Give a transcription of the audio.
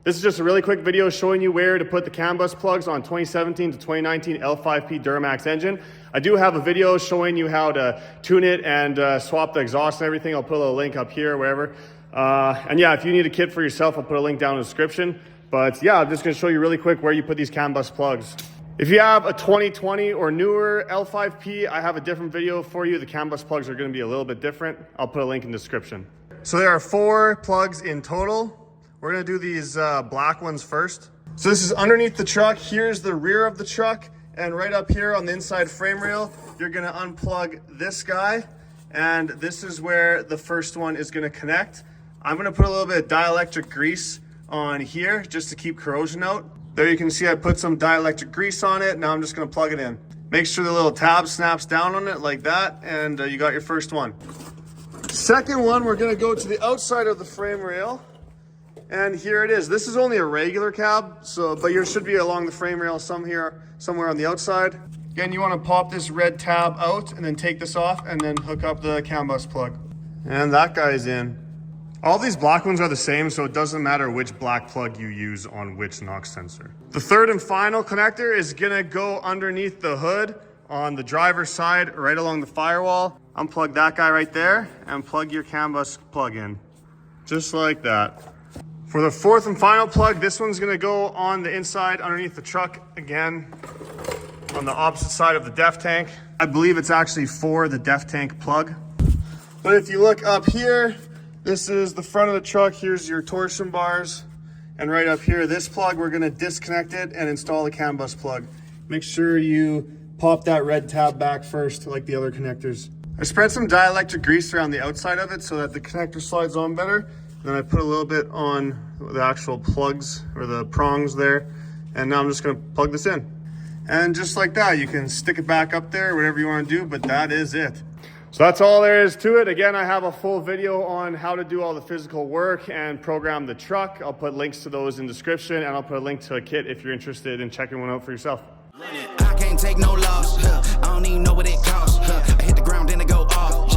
This is just a really quick video showing you where to put the CAN bus plugs on 2017 to 2019 L5P Duramax engine. I do have a video showing you how to tune it and swap the exhaust and everything. I'll put a little link up here, wherever. And yeah, if you need a kit for yourself, I'll put a link down in the description. But yeah, I'm just gonna show you really quick where you put these CAN bus plugs. If you have a 2020 or newer L5P, I have a different video for you. The CAN bus plugs are gonna be a little bit different. I'll put a link in the description. So there are 4 plugs in total. We're gonna do these black ones first. So this is underneath the truck. Here's the rear of the truck. And right up here on the inside frame rail, you're gonna unplug this guy. And this is where the first one is gonna connect. I'm gonna put a little bit of dielectric grease on here just to keep corrosion out. There you can see I put some dielectric grease on it. Now I'm just gonna plug it in. Make sure the little tab snaps down on it like that, and you got your first one. Second one, we're gonna go to the outside of the frame rail. And here it is. This is only a regular cab, but yours should be along the frame rail somewhere on the outside. Again, you wanna pop this red tab out and then take this off and then hook up the CAN bus plug. And that guy's in. All these black ones are the same, so it doesn't matter which black plug you use on which NOx sensor. The third and final connector is gonna go underneath the hood on the driver's side, right along the firewall. Unplug that guy right there and plug your CAN bus plug in, just like that. For the fourth and final plug, this one's gonna go on the inside underneath the truck, again, on the opposite side of the DEF tank. I believe it's actually for the DEF tank plug. But if you look up here, this is the front of the truck. Here's your torsion bars. And right up here, this plug, we're gonna disconnect it and install the CAN bus plug. Make sure you pop that red tab back first, like the other connectors. I spread some dielectric grease around the outside of it so that the connector slides on better. Then I put a little bit on the actual plugs or the prongs there. And now I'm just gonna plug this in. And just like that, you can stick it back up there, whatever you wanna do, but that is it. So that's all there is to it. Again, I have a full video on how to do all the physical work and program the truck. I'll put links to those in the description, and I'll put a link to a kit if you're interested in checking one out for yourself. I can't take no loss. I don't even know what it costs. I hit the ground, then it go off.